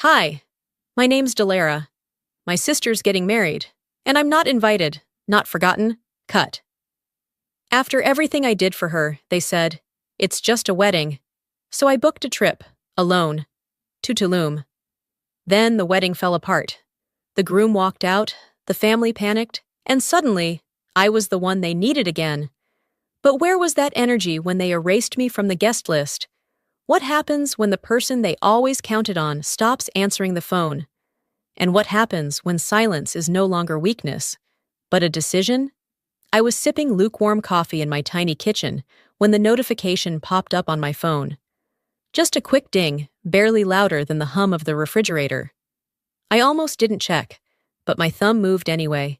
Hi, my name's Delara. My sister's getting married, and I'm not invited, not forgotten, cut. After everything I did for her, they said, it's just a wedding. So I booked a trip, alone, to Tulum. Then the wedding fell apart. The groom walked out, the family panicked, and suddenly, I was the one they needed again. But where was that energy when they erased me from the guest list? What happens when the person they always counted on stops answering the phone? And what happens when silence is no longer weakness, but a decision? I was sipping lukewarm coffee in my tiny kitchen when the notification popped up on my phone. Just a quick ding, barely louder than the hum of the refrigerator. I almost didn't check, but my thumb moved anyway.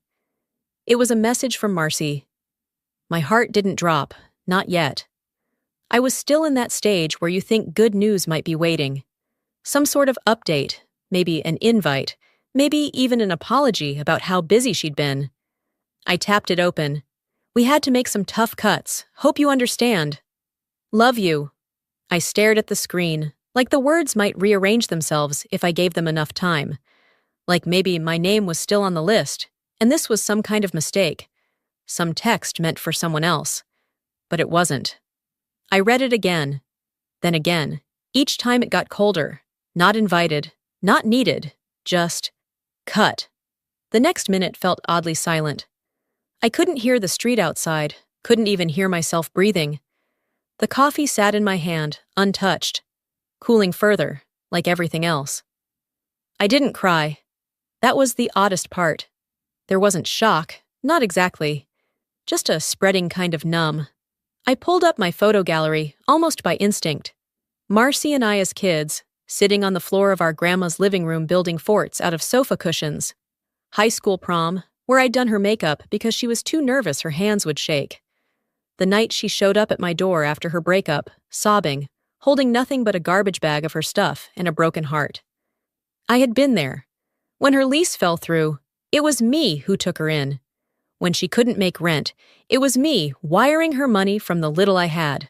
It was a message from Marcy. My heart didn't drop, not yet. I was still in that stage where you think good news might be waiting. Some sort of update, maybe an invite, maybe even an apology about how busy she'd been. I tapped it open. We had to make some tough cuts. Hope you understand. Love you. I stared at the screen, like the words might rearrange themselves if I gave them enough time. Like maybe my name was still on the list, and this was some kind of mistake. Some text meant for someone else. But it wasn't. I read it again, then again. Each time it got colder. Not invited, not needed, just cut. The next minute felt oddly silent. I couldn't hear the street outside, couldn't even hear myself breathing. The coffee sat in my hand, untouched, cooling further, like everything else. I didn't cry. That was the oddest part. There wasn't shock, not exactly. Just a spreading kind of numb. I pulled up my photo gallery, almost by instinct. Marcy and I as kids, sitting on the floor of our grandma's living room building forts out of sofa cushions. High school prom, where I'd done her makeup because she was too nervous her hands would shake. The night she showed up at my door after her breakup, sobbing, holding nothing but a garbage bag of her stuff and a broken heart. I had been there. When her lease fell through, it was me who took her in. When she couldn't make rent, it was me wiring her money from the little I had.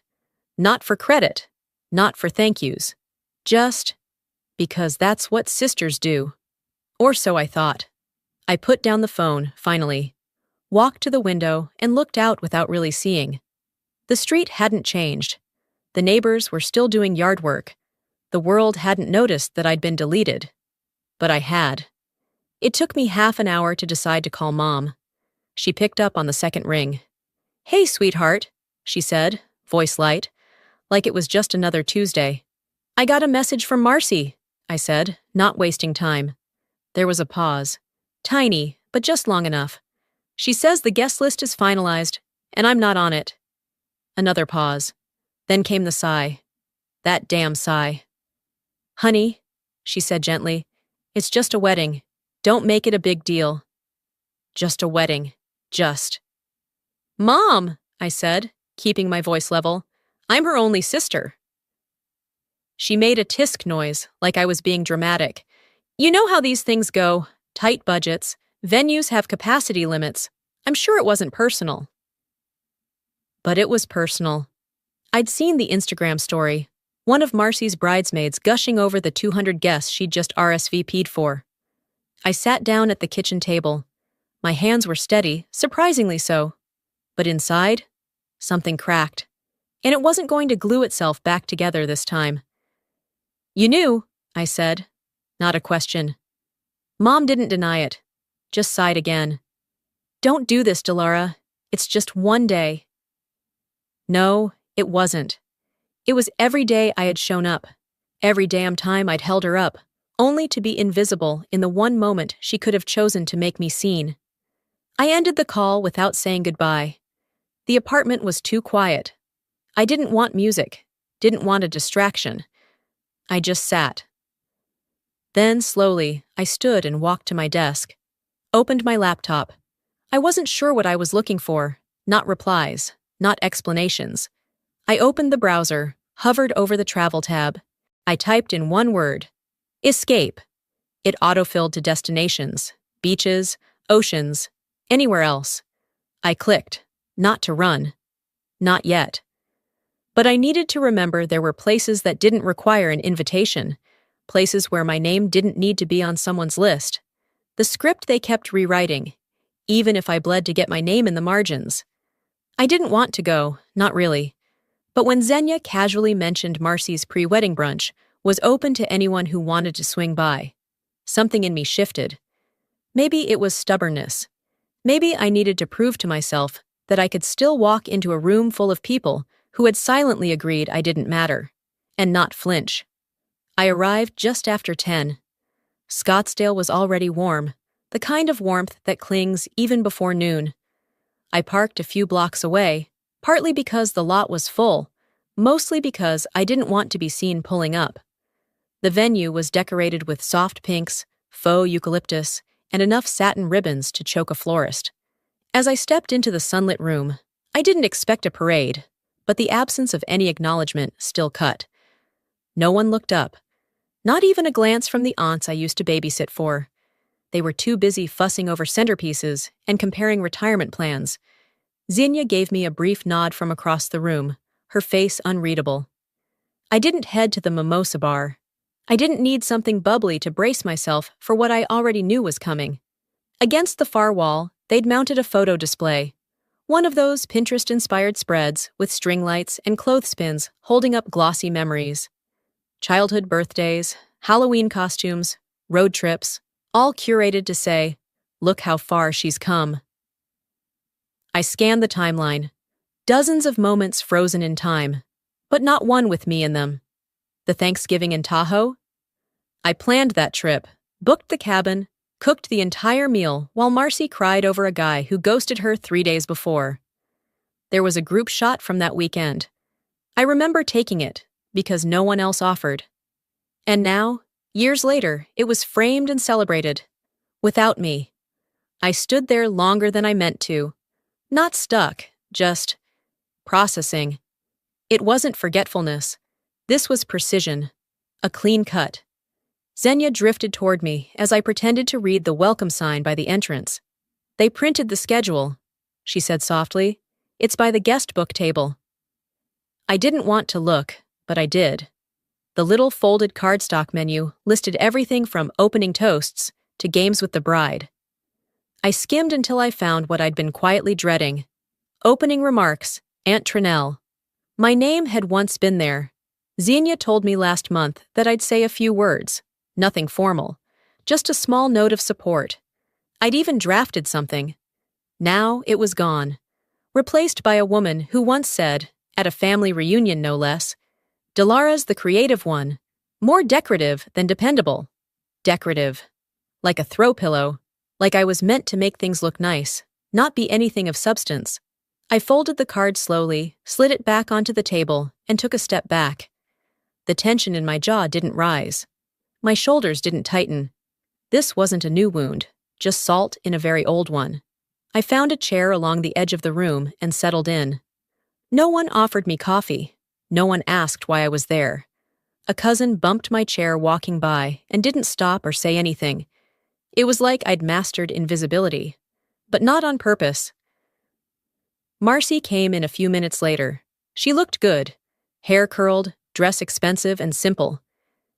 Not for credit, not for thank yous. Just because that's what sisters do. Or so I thought. I put down the phone, finally, walked to the window and looked out without really seeing. The street hadn't changed. The neighbors were still doing yard work. The world hadn't noticed that I'd been deleted. But I had. It took me half an hour to decide to call Mom. She picked up on the second ring. Hey, sweetheart, she said, voice light, like it was just another Tuesday. I got a message from Marcy, I said, not wasting time. There was a pause. Tiny, but just long enough. She says the guest list is finalized, and I'm not on it. Another pause. Then came the sigh. That damn sigh. Honey, she said gently, it's just a wedding. Don't make it a big deal. Just a wedding. Just. Mom, I said, keeping my voice level. I'm her only sister. She made a tisk noise, like I was being dramatic. You know how these things go. Tight budgets. Venues have capacity limits. I'm sure it wasn't personal. But it was personal. I'd seen the Instagram story, one of Marcy's bridesmaids gushing over the 200 guests she'd just RSVP'd for. I sat down at the kitchen table. My hands were steady, surprisingly so. But inside, something cracked. And it wasn't going to glue itself back together this time. You knew, I said. Not a question. Mom didn't deny it, just sighed again. Don't do this, Delara. It's just one day. No, it wasn't. It was every day I had shown up, every damn time I'd held her up, only to be invisible in the one moment she could have chosen to make me seen. I ended the call without saying goodbye. The apartment was too quiet. I didn't want music, didn't want a distraction. I just sat. Then, slowly, I stood and walked to my desk, opened my laptop. I wasn't sure what I was looking for, not replies, not explanations. I opened the browser, hovered over the travel tab. I typed in one word, escape. It autofilled to destinations, beaches, oceans, anywhere else. I clicked, not to run. Not yet. But I needed to remember there were places that didn't require an invitation, places where my name didn't need to be on someone's list. The script they kept rewriting, even if I bled to get my name in the margins. I didn't want to go, not really. But when Xenia casually mentioned Marcy's pre-wedding brunch was open to anyone who wanted to swing by, something in me shifted. Maybe it was stubbornness. Maybe I needed to prove to myself that I could still walk into a room full of people who had silently agreed I didn't matter, and not flinch. I arrived just after 10. Scottsdale was already warm, the kind of warmth that clings even before noon. I parked a few blocks away, partly because the lot was full, mostly because I didn't want to be seen pulling up. The venue was decorated with soft pinks, faux eucalyptus, and enough satin ribbons to choke a florist. As I stepped into the sunlit room, I didn't expect a parade, but the absence of any acknowledgement still cut. No one looked up. Not even a glance from the aunts I used to babysit for. They were too busy fussing over centerpieces and comparing retirement plans. Xenia gave me a brief nod from across the room, her face unreadable. I didn't head to the mimosa bar. I didn't need something bubbly to brace myself for what I already knew was coming. Against the far wall, they'd mounted a photo display. One of those Pinterest-inspired spreads with string lights and clothespins holding up glossy memories. Childhood birthdays, Halloween costumes, road trips, all curated to say, "Look how far she's come." I scanned the timeline. Dozens of moments frozen in time, but not one with me in them. The Thanksgiving in Tahoe? I planned that trip, booked the cabin, cooked the entire meal while Marcy cried over a guy who ghosted her 3 days before. There was a group shot from that weekend. I remember taking it, because no one else offered. And now, years later, it was framed and celebrated. Without me. I stood there longer than I meant to. Not stuck, just processing. It wasn't forgetfulness. This was precision. A clean cut. Xenia drifted toward me as I pretended to read the welcome sign by the entrance. "They printed the schedule," she said softly. "It's by the guest book table." I didn't want to look, but I did. The little folded cardstock menu listed everything from opening toasts to games with the bride. I skimmed until I found what I'd been quietly dreading. Opening remarks, Aunt Trinell. My name had once been there. Xenia told me last month that I'd say a few words, nothing formal, just a small note of support. I'd even drafted something. Now it was gone, replaced by a woman who once said, at a family reunion no less, "Delara's the creative one, more decorative than dependable." Decorative. Like a throw pillow, like I was meant to make things look nice, not be anything of substance. I folded the card slowly, slid it back onto the table, and took a step back. The tension in my jaw didn't rise. My shoulders didn't tighten. This wasn't a new wound, just salt in a very old one. I found a chair along the edge of the room and settled in. No one offered me coffee. No one asked why I was there. A cousin bumped my chair walking by and didn't stop or say anything. It was like I'd mastered invisibility. But not on purpose. Marcy came in a few minutes later. She looked good. Hair curled, dress expensive and simple.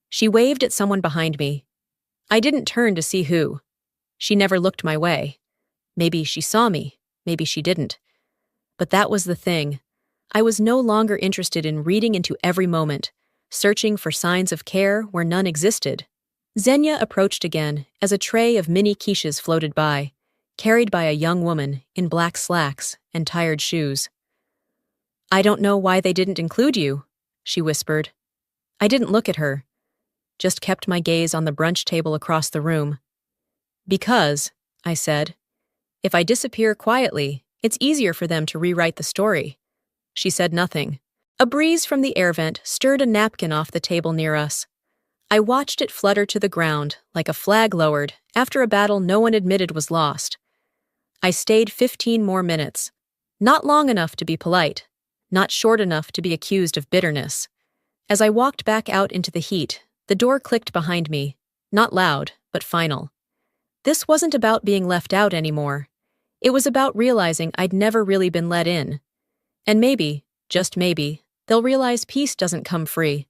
She waved at someone behind me. I didn't turn to see who. She never looked my way. Maybe she saw me. Maybe she didn't. But that was the thing. I was no longer interested in reading into every moment, searching for signs of care where none existed. Xenia approached again as a tray of mini quiches floated by, carried by a young woman in black slacks and tired shoes. "I don't know why they didn't include you," she whispered. I didn't look at her, just kept my gaze on the brunch table across the room. "Because," I said, "if I disappear quietly, it's easier for them to rewrite the story." She said nothing. A breeze from the air vent stirred a napkin off the table near us. I watched it flutter to the ground like a flag lowered after a battle no one admitted was lost. I stayed 15 more minutes. Not long enough to be polite, not short enough to be accused of bitterness. As I walked back out into the heat, the door clicked behind me, not loud, but final. This wasn't about being left out anymore. It was about realizing I'd never really been let in. And maybe, just maybe, they'll realize peace doesn't come free.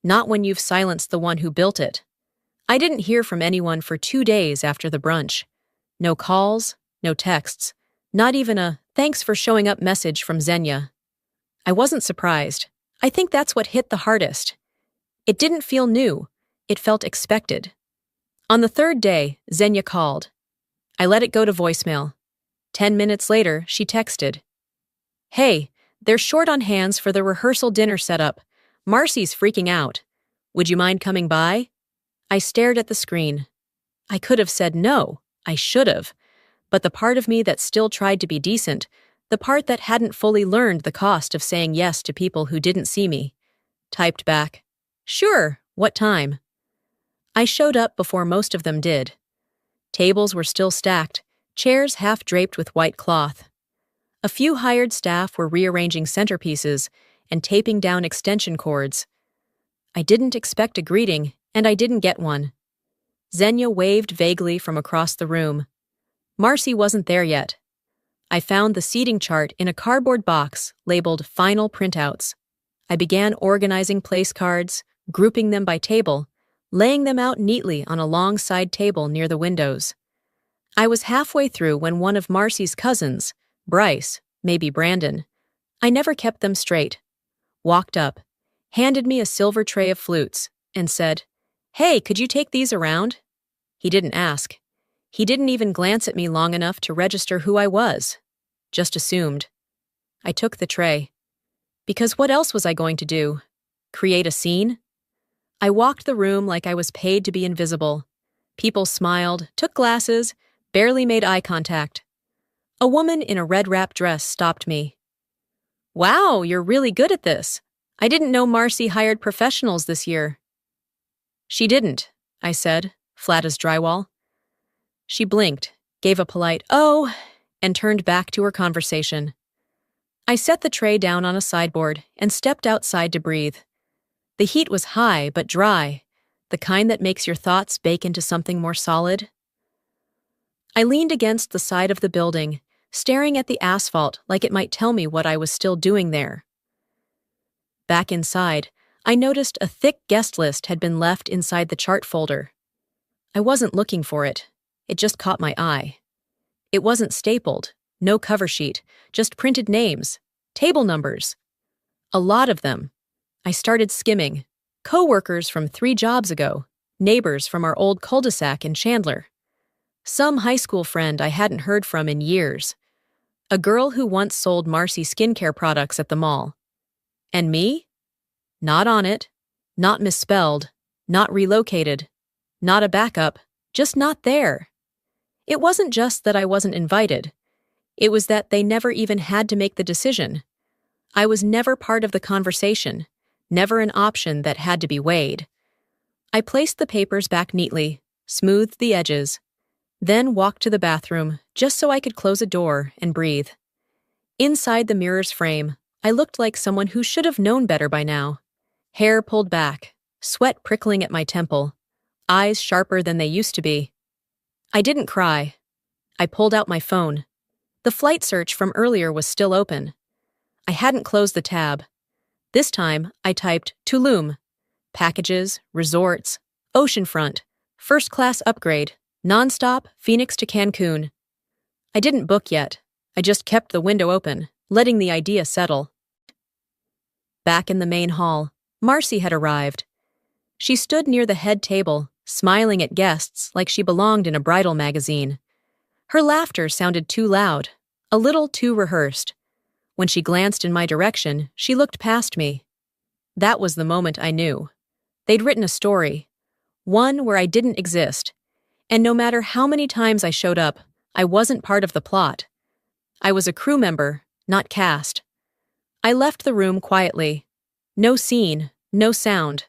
Not when you've silenced the one who built it. I didn't hear from anyone for 2 days after the brunch. No calls, no texts, not even a "thanks for showing up" message from Xenia. I wasn't surprised. I think that's what hit the hardest. It didn't feel new. It felt expected. On the 3rd day, Xenia called. I let it go to voicemail. 10 minutes later, she texted. "Hey, they're short on hands for the rehearsal dinner setup. Marcy's freaking out. Would you mind coming by?" I stared at the screen. I could have said no. I should have. But the part of me that still tried to be decent, the part that hadn't fully learned the cost of saying yes to people who didn't see me, typed back, "Sure, what time?" I showed up before most of them did. Tables were still stacked, chairs half draped with white cloth. A few hired staff were rearranging centerpieces and taping down extension cords. I didn't expect a greeting, and I didn't get one. Xenia waved vaguely from across the room. Marcy wasn't there yet. I found the seating chart in a cardboard box labeled Final Printouts. I began organizing place cards, grouping them by table, laying them out neatly on a long side table near the windows. I was halfway through when one of Marcy's cousins, Bryce, maybe Brandon, I never kept them straight, walked up, handed me a silver tray of flutes, and said, "Hey, could you take these around?" He didn't ask. He didn't even glance at me long enough to register who I was. Just assumed. I took the tray. Because what else was I going to do? Create a scene? I walked the room like I was paid to be invisible. People smiled, took glasses, barely made eye contact. A woman in a red wrap dress stopped me. "Wow, you're really good at this. I didn't know Marcy hired professionals this year." "She didn't," I said, flat as drywall. She blinked, gave a polite "oh," and turned back to her conversation. I set the tray down on a sideboard and stepped outside to breathe. The heat was high but dry, the kind that makes your thoughts bake into something more solid. I leaned against the side of the building, staring at the asphalt like it might tell me what I was still doing there. Back inside, I noticed a thick guest list had been left inside the chart folder. I wasn't looking for it. It just caught my eye. It wasn't stapled, no cover sheet, just printed names, table numbers. A lot of them. I started skimming. Co-workers from 3 jobs ago, neighbors from our old cul-de-sac in Chandler. Some high school friend I hadn't heard from in years. A girl who once sold Marcy skincare products at the mall. And me? Not on it, not misspelled, not relocated, not a backup, just not there. It wasn't just that I wasn't invited. It was that they never even had to make the decision. I was never part of the conversation, never an option that had to be weighed. I placed the papers back neatly, smoothed the edges, then walked to the bathroom just so I could close a door and breathe. Inside the mirror's frame, I looked like someone who should have known better by now. Hair pulled back, sweat prickling at my temple, eyes sharper than they used to be. I didn't cry. I pulled out my phone. The flight search from earlier was still open. I hadn't closed the tab. This time, I typed Tulum. Packages, resorts, oceanfront, first-class upgrade, nonstop, Phoenix to Cancun. I didn't book yet. I just kept the window open, letting the idea settle. Back in the main hall, Marcy had arrived. She stood near the head table, smiling at guests like she belonged in a bridal magazine. Her laughter sounded too loud, a little too rehearsed. When she glanced in my direction, she looked past me. That was the moment I knew. They'd written a story, one where I didn't exist, and no matter how many times I showed up, I wasn't part of the plot. I was a crew member, not cast. I left the room quietly. No scene, no sound.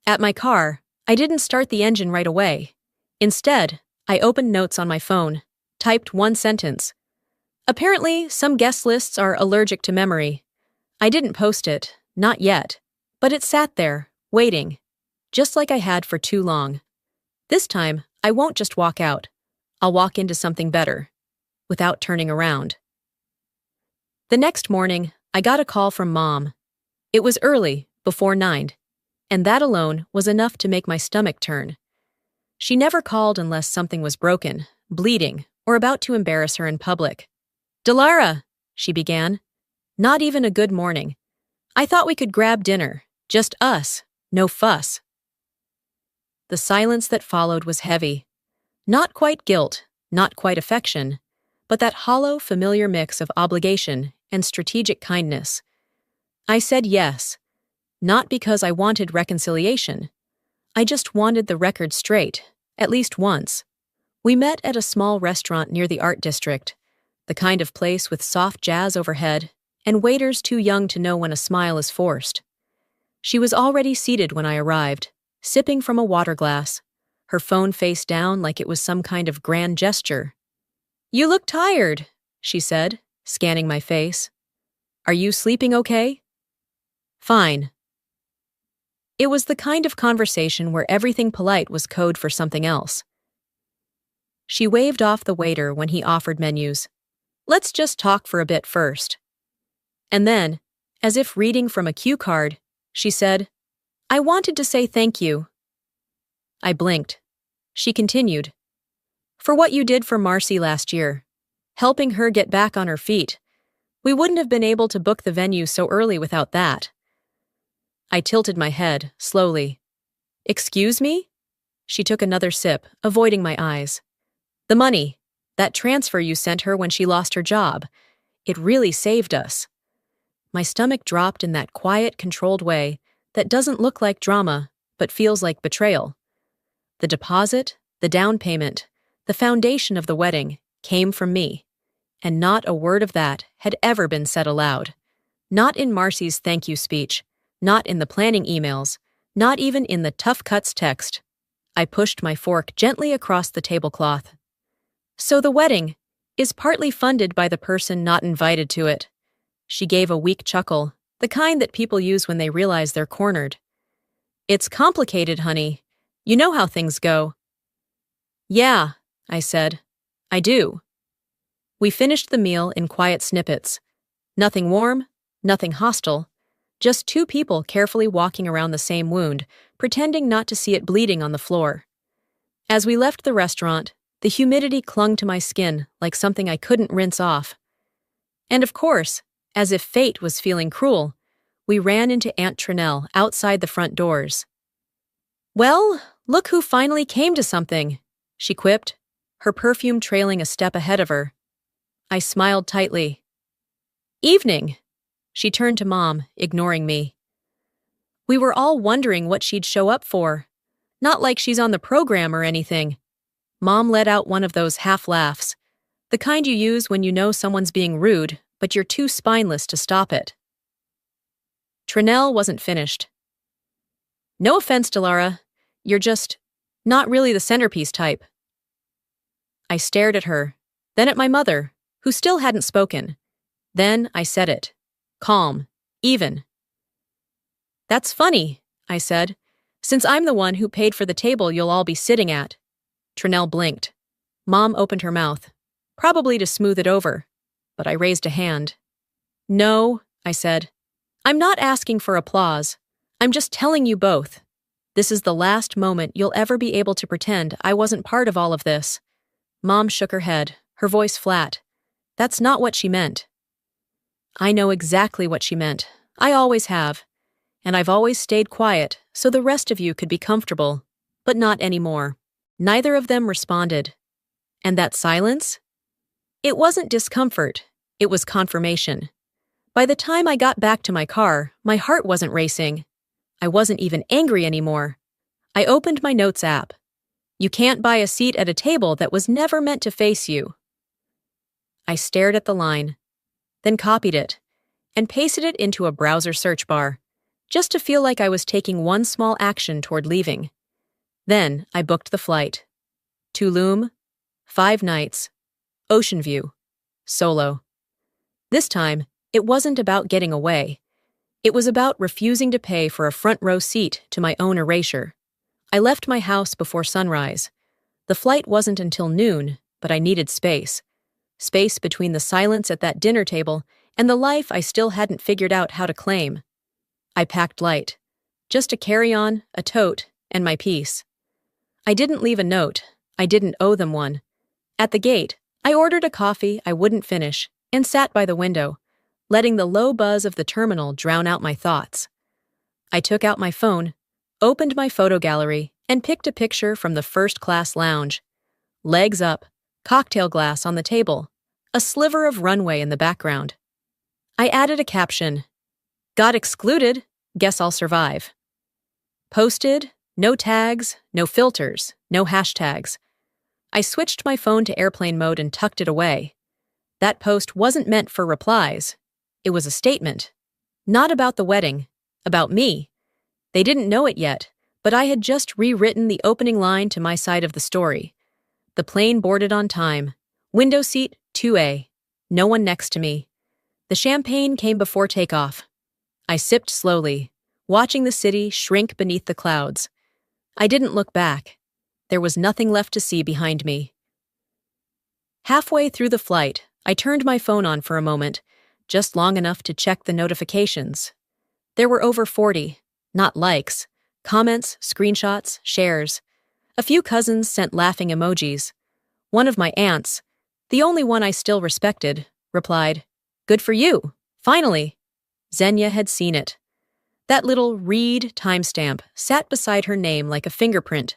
At my car, I didn't start the engine right away. Instead, I opened notes on my phone, typed one sentence. Apparently, some guest lists are allergic to memory. I didn't post it, not yet, but it sat there, waiting, just like I had for too long. This time, I won't just walk out. I'll walk into something better, without turning around. The next morning, I got a call from Mom. It was early, before 9, And that alone was enough to make my stomach turn. She never called unless something was broken, bleeding, or about to embarrass her in public. "Delara," she began. "Not even a good morning. I thought we could grab dinner. Just us. No fuss." The silence that followed was heavy. Not quite guilt, not quite affection, but that hollow, familiar mix of obligation and strategic kindness. I said yes, not because I wanted reconciliation. I just wanted the record straight, at least once. We met at a small restaurant near the art district, the kind of place with soft jazz overhead and waiters too young to know when a smile is forced. She was already seated when I arrived, sipping from a water glass, her phone face down like it was some kind of grand gesture. "You look tired," she said, scanning my face. "Are you sleeping okay?" "Fine." It was the kind of conversation where everything polite was code for something else. She waved off the waiter when he offered menus. "Let's just talk for a bit first." And then, as if reading from a cue card, she said, "I wanted to say thank you." I blinked. She continued, "For what you did for Marcy last year, helping her get back on her feet. We wouldn't have been able to book the venue so early without that." I tilted my head, slowly. "Excuse me?" She took another sip, avoiding my eyes. "The money, that transfer you sent her when she lost her job, it really saved us." My stomach dropped in that quiet, controlled way that doesn't look like drama, but feels like betrayal. The deposit, the down payment, the foundation of the wedding came from me, and not a word of that had ever been said aloud. Not in Marcy's thank you speech, not in the planning emails, not even in the tough cuts text. I pushed my fork gently across the tablecloth. "So the wedding is partly funded by the person not invited to it." She gave a weak chuckle, the kind that people use when they realize they're cornered. "It's complicated, honey. You know how things go." "Yeah," I said. "I do." We finished the meal in quiet snippets. Nothing warm, nothing hostile. Just two people carefully walking around the same wound, pretending not to see it bleeding on the floor. As we left the restaurant, the humidity clung to my skin like something I couldn't rinse off. And of course, as if fate was feeling cruel, we ran into Aunt Trinell outside the front doors. "Well, look who finally came to something," she quipped, her perfume trailing a step ahead of her. I smiled tightly. "Evening." She turned to Mom, ignoring me. We were all wondering what she'd show up for. Not like she's on the program or anything. Mom let out one of those half laughs, the kind you use when you know someone's being rude, but you're too spineless to stop it. Trinell wasn't finished. "No offense, Delara. You're just not really the centerpiece type." I stared at her, then at my mother, who still hadn't spoken. Then I said it. Calm, even. "That's funny," I said, "since I'm the one who paid for the table you'll all be sitting at." Trinell blinked. Mom opened her mouth, probably to smooth it over, but I raised a hand. "No," I said. "I'm not asking for applause. I'm just telling you both. This is the last moment you'll ever be able to pretend I wasn't part of all of this." Mom shook her head, her voice flat. "That's not what she meant." I know exactly what she meant. I always have. And I've always stayed quiet so the rest of you could be comfortable, but not anymore. Neither of them responded. And that silence? It wasn't discomfort. It was confirmation. By the time I got back to my car, my heart wasn't racing. I wasn't even angry anymore. I opened my notes app. You can't buy a seat at a table that was never meant to face you. I stared at the line, then copied it, and pasted it into a browser search bar, just to feel like I was taking one small action toward leaving. Then I booked the flight. Tulum, 5 nights, ocean view, solo. This time, it wasn't about getting away. It was about refusing to pay for a front row seat to my own erasure. I left my house before sunrise. The flight wasn't until noon, but I needed space. Space between the silence at that dinner table and the life I still hadn't figured out how to claim. I packed light. Just a carry-on, a tote, and my piece. I didn't leave a note. I didn't owe them one. At the gate, I ordered a coffee I wouldn't finish and sat by the window, letting the low buzz of the terminal drown out my thoughts. I took out my phone, opened my photo gallery, and picked a picture from the first-class lounge. Legs up, cocktail glass on the table, a sliver of runway in the background. I added a caption, "Got excluded, guess I'll survive." Posted, no tags, no filters, no hashtags. I switched my phone to airplane mode and tucked it away. That post wasn't meant for replies. It was a statement. Not about the wedding, about me. They didn't know it yet, but I had just rewritten the opening line to my side of the story. The plane boarded on time. Window seat 2A. No one next to me. The champagne came before takeoff. I sipped slowly, watching the city shrink beneath the clouds. I didn't look back. There was nothing left to see behind me. Halfway through the flight, I turned my phone on for a moment, just long enough to check the notifications. There were over 40, not likes, comments, screenshots, shares. A few cousins sent laughing emojis. One of my aunts, the only one I still respected, replied, "Good for you, finally." Xenia had seen it. That little read timestamp sat beside her name like a fingerprint.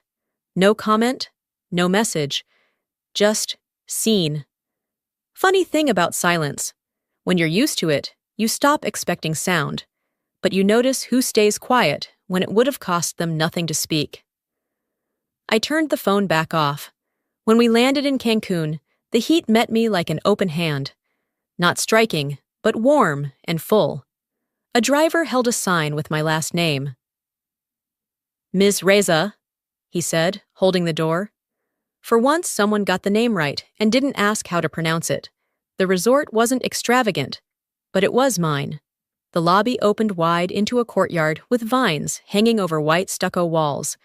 No comment, no message, just seen. Funny thing about silence. When you're used to it, you stop expecting sound, but you notice who stays quiet when it would have cost them nothing to speak. I turned the phone back off. When we landed in Cancun, the heat met me like an open hand. Not striking, but warm and full. A driver held a sign with my last name. "Ms. Reza," he said, holding the door. For once, someone got the name right and didn't ask how to pronounce it. The resort wasn't extravagant, but it was mine. The lobby opened wide into a courtyard with vines hanging over white stucco walls.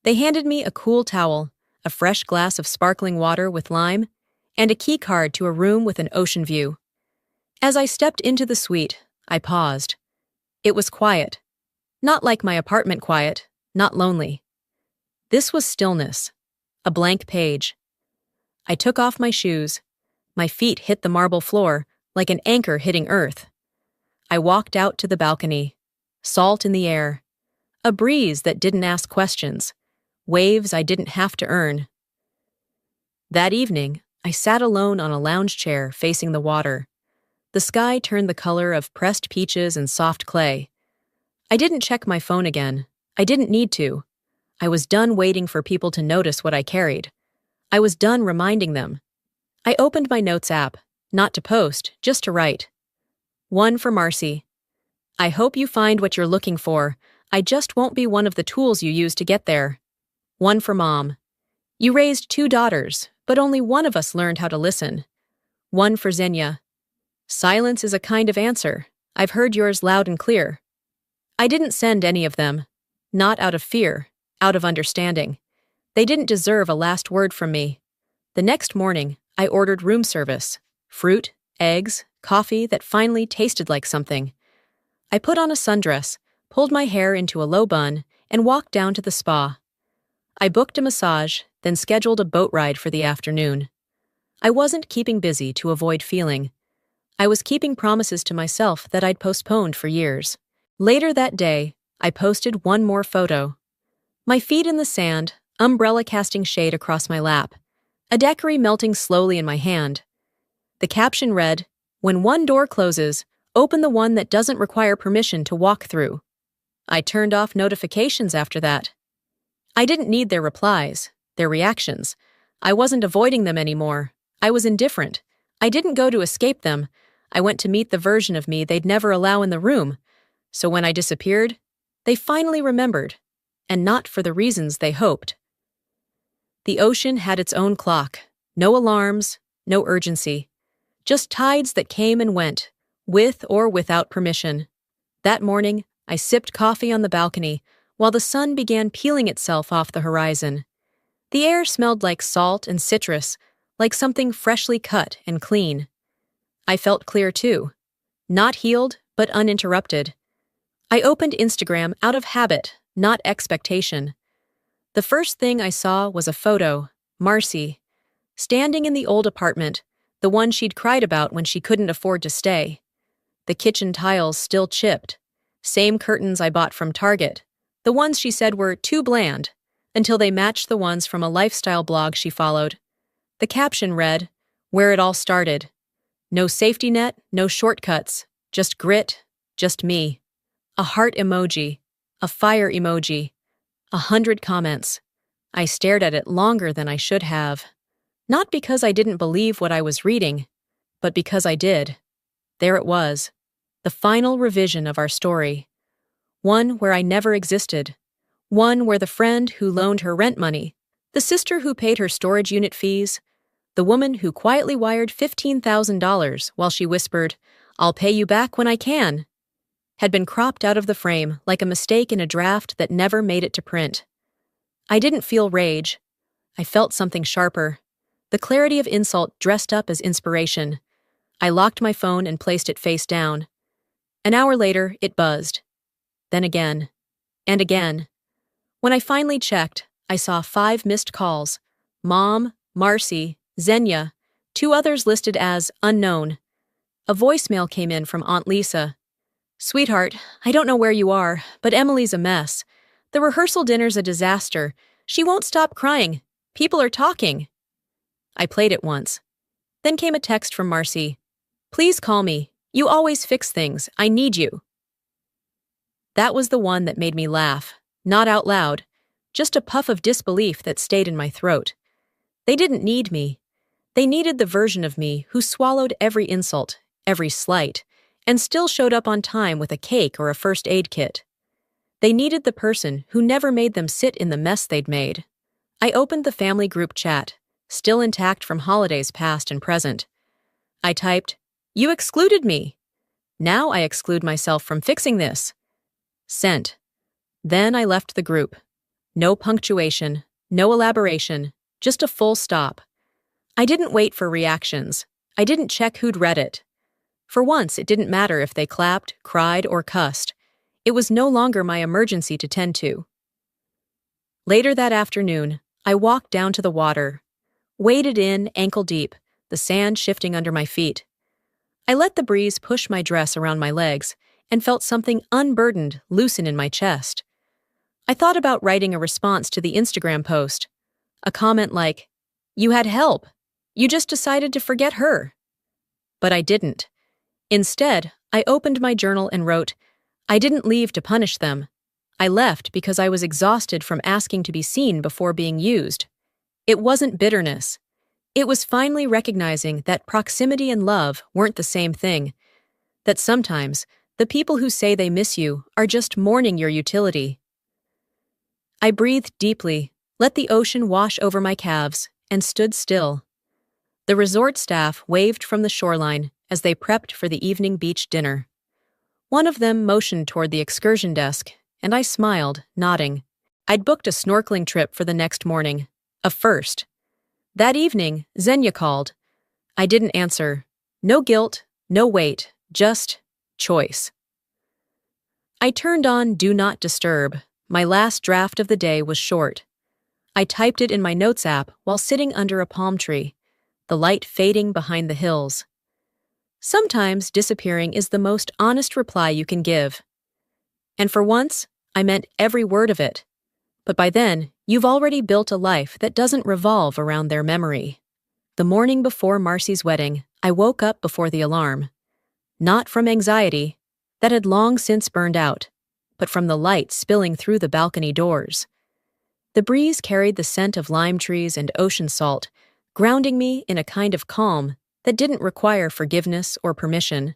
They handed me a cool towel, a fresh glass of sparkling water with lime, and a key card to a room with an ocean view. As I stepped into the suite, I paused. It was quiet. Not like my apartment quiet, not lonely. This was stillness, a blank page. I took off my shoes. My feet hit the marble floor like an anchor hitting earth. I walked out to the balcony. Salt in the air. A breeze that didn't ask questions. Waves I didn't have to earn. That evening, I sat alone on a lounge chair facing the water. The sky turned the color of pressed peaches and soft clay. I didn't check my phone again. I didn't need to. I was done waiting for people to notice what I carried. I was done reminding them. I opened my notes app, not to post, just to write. One for Marcy. I hope you find what you're looking for. I just won't be one of the tools you use to get there. One for Mom. You raised 2 daughters, but only one of us learned how to listen. One for Xenia. Silence is a kind of answer. I've heard yours loud and clear. I didn't send any of them. Not out of fear, out of understanding. They didn't deserve a last word from me. The next morning, I ordered room service. Fruit, eggs, coffee that finally tasted like something. I put on a sundress, pulled my hair into a low bun, and walked down to the spa. I booked a massage, then scheduled a boat ride for the afternoon. I wasn't keeping busy to avoid feeling. I was keeping promises to myself that I'd postponed for years. Later that day, I posted one more photo. My feet in the sand, umbrella casting shade across my lap, a daiquiri melting slowly in my hand. The caption read, "When one door closes, open the one that doesn't require permission to walk through." I turned off notifications after that. I didn't need their replies, their reactions. I wasn't avoiding them anymore. I was indifferent. I didn't go to escape them. I went to meet the version of me they'd never allow in the room. So when I disappeared, they finally remembered, and not for the reasons they hoped. The ocean had its own clock. No alarms, no urgency. Just tides that came and went, with or without permission. That morning, I sipped coffee on the balcony while the sun began peeling itself off the horizon. The air smelled like salt and citrus, like something freshly cut and clean. I felt clear too. Not healed, but uninterrupted. I opened Instagram out of habit, not expectation. The first thing I saw was a photo, Marcy, standing in the old apartment, the one she'd cried about when she couldn't afford to stay. The kitchen tiles still chipped. Same curtains I bought from Target, the ones she said were too bland, until they matched the ones from a lifestyle blog she followed. The caption read, "Where it all started. No safety net, no shortcuts, just grit, just me." A heart emoji, a fire emoji, 100 comments. I stared at it longer than I should have. Not because I didn't believe what I was reading, but because I did. There it was, the final revision of our story. One where I never existed. One where the friend who loaned her rent money, the sister who paid her storage unit fees, the woman who quietly wired $15,000 while she whispered, "I'll pay you back when I can," had been cropped out of the frame like a mistake in a draft that never made it to print. I didn't feel rage. I felt something sharper. The clarity of insult dressed up as inspiration. I locked my phone and placed it face down. An hour later, it buzzed. Then again. And again. When I finally checked, I saw 5 missed calls. Mom, Marcy, Xenia, 2 others listed as unknown. A voicemail came in from Aunt Lisa. "Sweetheart, I don't know where you are, but Emily's a mess. The rehearsal dinner's a disaster. She won't stop crying. People are talking." I played it once. Then came a text from Marcy. "Please call me. You always fix things. I need you." That was the one that made me laugh. Not out loud. Just a puff of disbelief that stayed in my throat. They didn't need me. They needed the version of me who swallowed every insult, every slight, and still showed up on time with a cake or a first aid kit. They needed the person who never made them sit in the mess they'd made. I opened the family group chat, still intact from holidays past and present. I typed, "You excluded me. Now I exclude myself from fixing this." Sent. Then I left the group. No punctuation, no elaboration, just a full stop. I didn't wait for reactions. I didn't check who'd read it. For once, it didn't matter if they clapped, cried, or cussed. It was no longer my emergency to tend to. Later that afternoon, I walked down to the water. Waded in, ankle deep, the sand shifting under my feet. I let the breeze push my dress around my legs and felt something unburdened loosen in my chest. I thought about writing a response to the Instagram post. A comment like, "You had help. You just decided to forget her." But I didn't. Instead, I opened my journal and wrote, "I didn't leave to punish them. I left because I was exhausted from asking to be seen before being used." It wasn't bitterness. It was finally recognizing that proximity and love weren't the same thing. That sometimes, the people who say they miss you are just mourning your utility. I breathed deeply, let the ocean wash over my calves, and stood still. The resort staff waved from the shoreline as they prepped for the evening beach dinner. One of them motioned toward the excursion desk, and I smiled, nodding. I'd booked a snorkeling trip for the next morning. A first. That evening, Xenia called. I didn't answer. No guilt, no weight, just choice. I turned on Do Not Disturb. My last draft of the day was short. I typed it in my notes app while sitting under a palm tree, the light fading behind the hills. Sometimes disappearing is the most honest reply you can give. And for once, I meant every word of it. But by then, you've already built a life that doesn't revolve around their memory. The morning before Marcy's wedding, I woke up before the alarm. Not from anxiety, that had long since burned out, but from the light spilling through the balcony doors. The breeze carried the scent of lime trees and ocean salt, grounding me in a kind of calm that didn't require forgiveness or permission.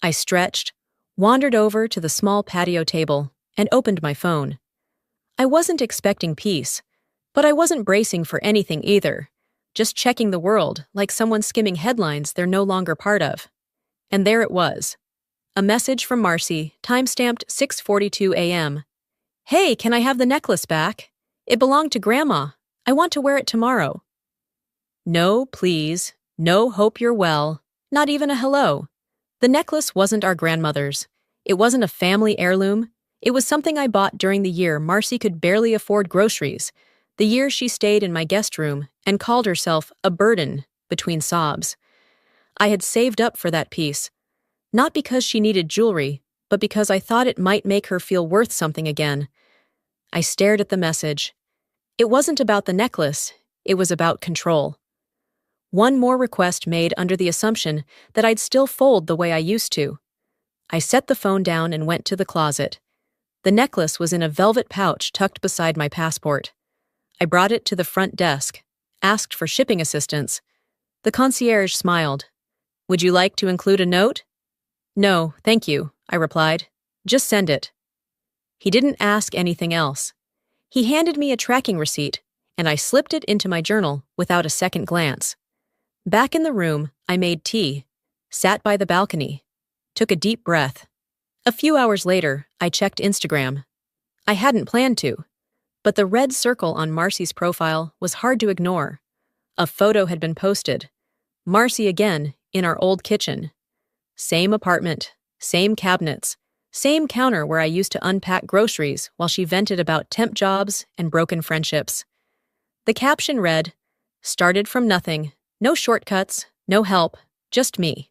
I stretched, wandered over to the small patio table, and opened my phone. I wasn't expecting peace, but I wasn't bracing for anything either, just checking the world like someone skimming headlines they're no longer part of. And there it was. A message from Marcy, time-stamped 6:42 a.m. "Hey, can I have the necklace back? It belonged to Grandma. I want to wear it tomorrow." No, please. No, hope you're well. Not even a hello. The necklace wasn't our grandmother's. It wasn't a family heirloom. It was something I bought during the year Marcy could barely afford groceries, the year she stayed in my guest room and called herself a burden between sobs. I had saved up for that piece, not because she needed jewelry, but because I thought it might make her feel worth something again. I stared at the message. It wasn't about the necklace, it was about control. One more request made under the assumption that I'd still fold the way I used to. I set the phone down and went to the closet. The necklace was in a velvet pouch tucked beside my passport. I brought it to the front desk, asked for shipping assistance. The concierge smiled. "Would you like to include a note?" "No, thank you," I replied. "Just send it." He didn't ask anything else. He handed me a tracking receipt, and I slipped it into my journal without a second glance. Back in the room, I made tea, sat by the balcony, took a deep breath. A few hours later, I checked Instagram. I hadn't planned to, but the red circle on Marcy's profile was hard to ignore. A photo had been posted. Marcy again, in our old kitchen. Same apartment, same cabinets, same counter where I used to unpack groceries while she vented about temp jobs and broken friendships. The caption read, "Started from nothing, no shortcuts, no help, just me."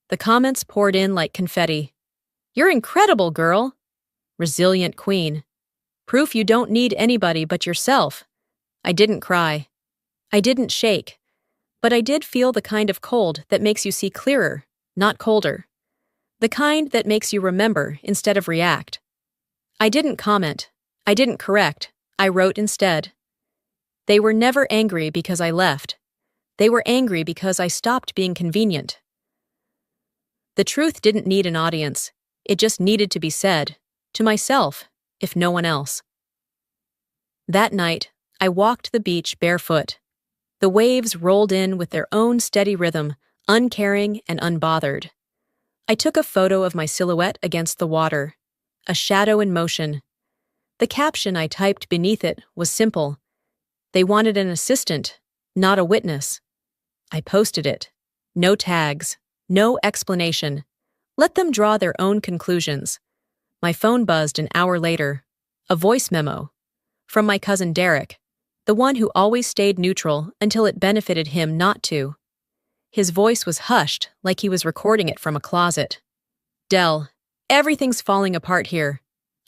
The comments poured in like confetti. "You're incredible, girl." "Resilient queen." "Proof you don't need anybody but yourself." I didn't cry. I didn't shake. But I did feel the kind of cold that makes you see clearer, not colder. The kind that makes you remember instead of react. I didn't comment. I didn't correct. I wrote instead. They were never angry because I left. They were angry because I stopped being convenient. The truth didn't need an audience. It just needed to be said, to myself, if no one else. That night, I walked the beach barefoot. The waves rolled in with their own steady rhythm, uncaring and unbothered. I took a photo of my silhouette against the water, a shadow in motion. The caption I typed beneath it was simple. They wanted an assistant, not a witness. I posted it. No tags, no explanation. Let them draw their own conclusions. My phone buzzed an hour later. A voice memo. From my cousin Derek, the one who always stayed neutral until it benefited him not to. His voice was hushed like he was recording it from a closet. "Del, everything's falling apart here.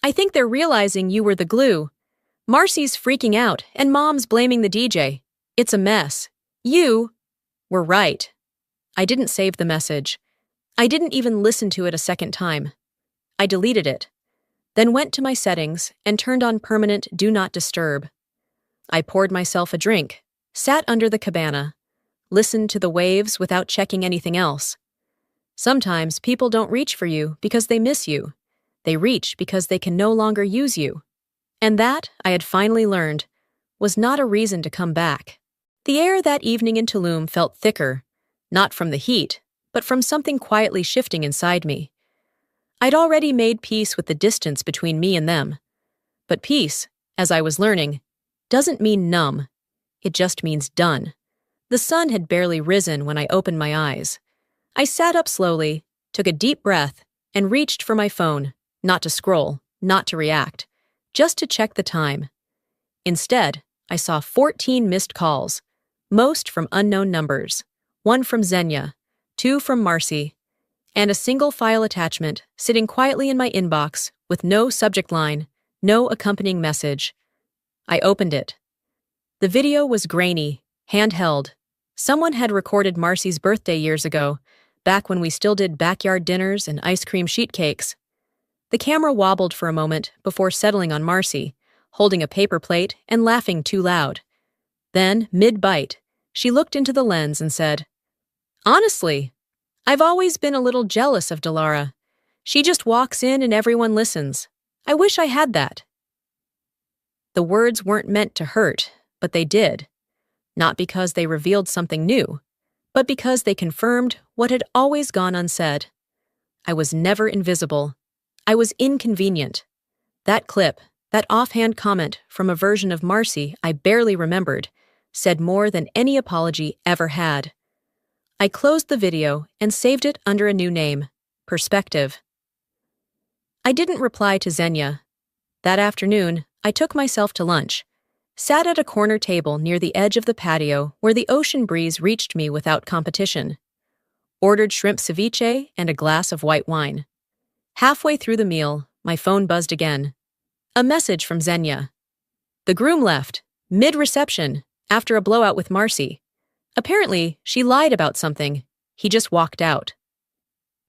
I think they're realizing you were the glue. Marcy's freaking out and Mom's blaming the DJ. It's a mess. You were right." I didn't save the message. I didn't even listen to it a second time. I deleted it, then went to my settings and turned on permanent Do Not Disturb. I poured myself a drink, sat under the cabana, listened to the waves without checking anything else. Sometimes people don't reach for you because they miss you. They reach because they can no longer use you. And that, I had finally learned, was not a reason to come back. The air that evening in Tulum felt thicker, not from the heat, but from something quietly shifting inside me. I'd already made peace with the distance between me and them. But peace, as I was learning, doesn't mean numb. It just means done. The sun had barely risen when I opened my eyes. I sat up slowly, took a deep breath, and reached for my phone, not to scroll, not to react, just to check the time. Instead, I saw 14 missed calls, most from unknown numbers, one from Xenia, two from Marcy, and a single file attachment sitting quietly in my inbox with no subject line, no accompanying message. I opened it. The video was grainy, handheld. Someone had recorded Marcy's birthday years ago, back when we still did backyard dinners and ice cream sheet cakes. The camera wobbled for a moment before settling on Marcy, holding a paper plate and laughing too loud. Then, mid-bite, she looked into the lens and said, "Honestly, I've always been a little jealous of Delara. She just walks in and everyone listens. I wish I had that." The words weren't meant to hurt, but they did. Not because they revealed something new, but because they confirmed what had always gone unsaid. I was never invisible. I was inconvenient. That clip, that offhand comment from a version of Marcy I barely remembered, said more than any apology ever had. I closed the video and saved it under a new name, Perspective. I didn't reply to Xenia. That afternoon, I took myself to lunch, sat at a corner table near the edge of the patio where the ocean breeze reached me without competition, ordered shrimp ceviche and a glass of white wine. Halfway through the meal, my phone buzzed again. A message from Xenia. The groom left, mid-reception, after a blowout with Marcy. Apparently, she lied about something. He just walked out.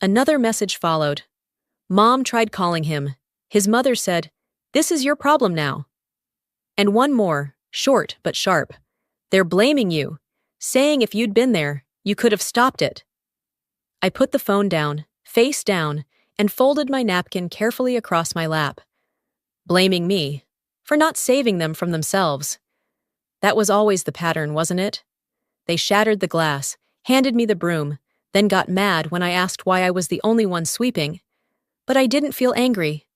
Another message followed. Mom tried calling him. His mother said, "This is your problem now." And one more, short but sharp. "They're blaming you, saying if you'd been there, you could have stopped it." I put the phone down, face down, and folded my napkin carefully across my lap. Blaming me for not saving them from themselves. That was always the pattern, wasn't it? They shattered the glass, handed me the broom, then got mad when I asked why I was the only one sweeping. But I didn't feel angry.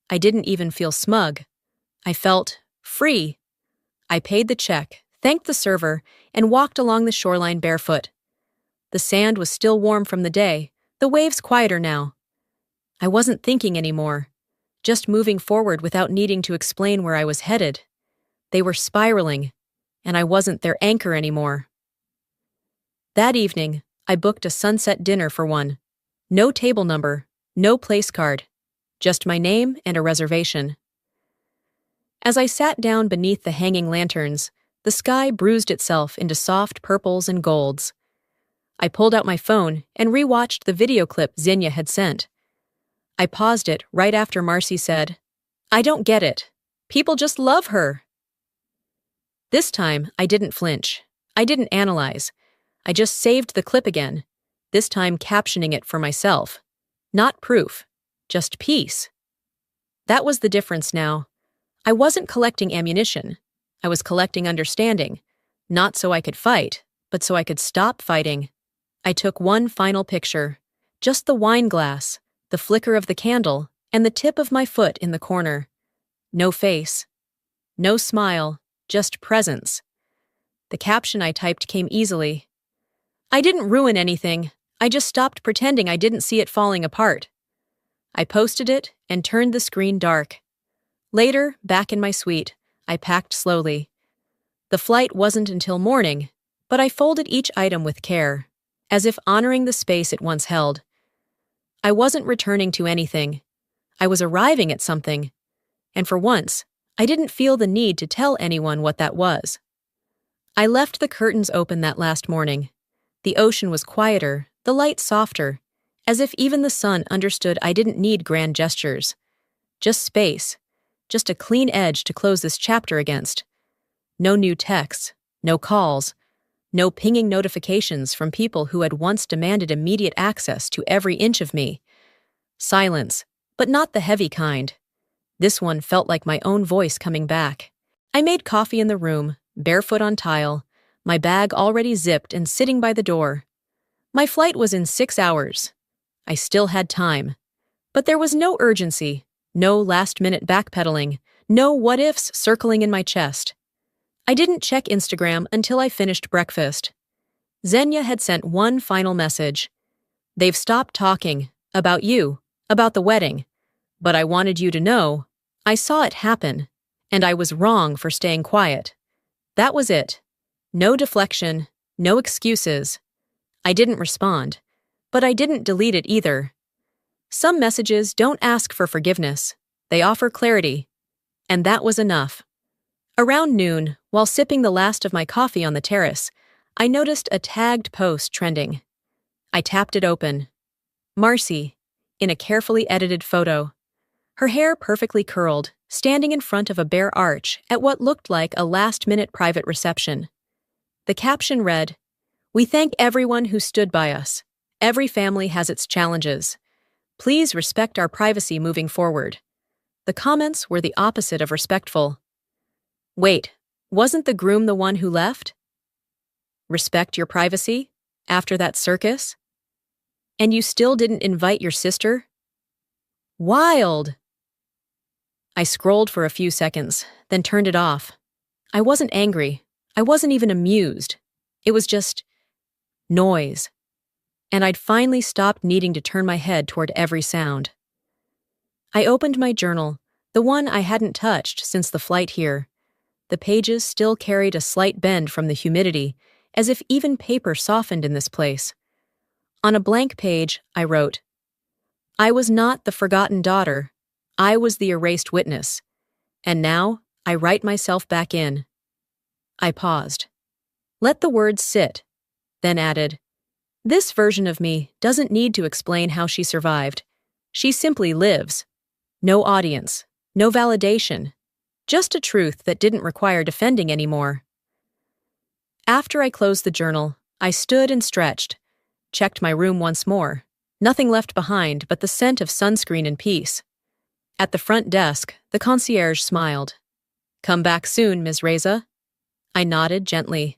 I didn't even feel smug. I felt free. I paid the check, thanked the server, and walked along the shoreline barefoot. The sand was still warm from the day, the waves quieter now. I wasn't thinking anymore, just moving forward without needing to explain where I was headed. They were spiraling, and I wasn't their anchor anymore. That evening, I booked a sunset dinner for one. No table number, no place card, just my name and a reservation. As I sat down beneath the hanging lanterns, the sky bruised itself into soft purples and golds. I pulled out my phone and rewatched the video clip Xenia had sent. I paused it right after Marcy said, "I don't get it. People just love her." This time, I didn't flinch. I didn't analyze. I just saved the clip again, this time captioning it for myself. Not proof, just peace. That was the difference now. I wasn't collecting ammunition. I was collecting understanding, not so I could fight, but so I could stop fighting. I took one final picture, just the wine glass, the flicker of the candle, and the tip of my foot in the corner. No face. No smile, just presence. The caption I typed came easily. I didn't ruin anything. I just stopped pretending I didn't see it falling apart. I posted it and turned the screen dark. Later, back in my suite, I packed slowly. The flight wasn't until morning, but I folded each item with care, as if honoring the space it once held. I wasn't returning to anything. I was arriving at something, and for once, I didn't feel the need to tell anyone what that was. I left the curtains open that last morning. The ocean was quieter, the light softer, as if even the sun understood I didn't need grand gestures. Just space, just a clean edge to close this chapter against. No new texts, no calls, no pinging notifications from people who had once demanded immediate access to every inch of me. Silence, but not the heavy kind. This one felt like my own voice coming back. I made coffee in the room, barefoot on tile, my bag already zipped and sitting by the door. My flight was in 6 hours. I still had time. But there was no urgency, no last-minute backpedaling, no what-ifs circling in my chest. I didn't check Instagram until I finished breakfast. Xenia had sent one final message. "They've stopped talking. About you. About the wedding. But I wanted you to know. I saw it happen. And I was wrong for staying quiet." That was it. No deflection. No excuses. I didn't respond. But I didn't delete it either. Some messages don't ask for forgiveness. They offer clarity. And that was enough. Around noon, while sipping the last of my coffee on the terrace, I noticed a tagged post trending. I tapped it open. Marcy, in a carefully edited photo. Her hair perfectly curled, standing in front of a bare arch at what looked like a last-minute private reception. The caption read, "We thank everyone who stood by us. Every family has its challenges. Please respect our privacy moving forward." The comments were the opposite of respectful. Wait, wasn't the groom the one who left? Respect your privacy? After that circus? And you still didn't invite your sister? Wild! I scrolled for a few seconds, then turned it off. I wasn't angry. I wasn't even amused. It was just noise. And I'd finally stopped needing to turn my head toward every sound. I opened my journal, the one I hadn't touched since the flight here. The pages still carried a slight bend from the humidity, as if even paper softened in this place. On a blank page, I wrote, "I was not the forgotten daughter. I was the erased witness. And now, I write myself back in." I paused. Let the words sit, then added, "This version of me doesn't need to explain how she survived. She simply lives. No audience, no validation, just a truth that didn't require defending anymore." After I closed the journal, I stood and stretched, checked my room once more. Nothing left behind but the scent of sunscreen and peace. At the front desk, the concierge smiled. "Come back soon, Ms. Reza." I nodded gently.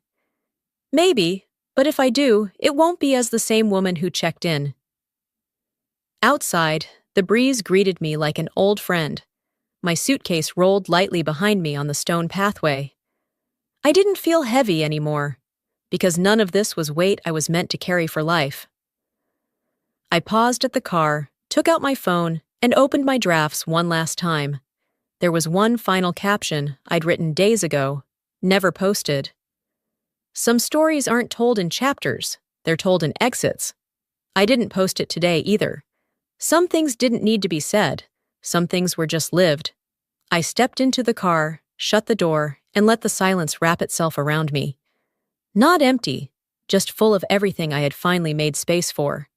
"Maybe, but if I do, it won't be as the same woman who checked in." Outside, the breeze greeted me like an old friend. My suitcase rolled lightly behind me on the stone pathway. I didn't feel heavy anymore, because none of this was weight I was meant to carry for life. I paused at the car, took out my phone, and opened my drafts one last time. There was one final caption I'd written days ago, never posted. Some stories aren't told in chapters, they're told in exits. I didn't post it today either. Some things didn't need to be said, some things were just lived. I stepped into the car, shut the door, and let the silence wrap itself around me. Not empty, just full of everything I had finally made space for.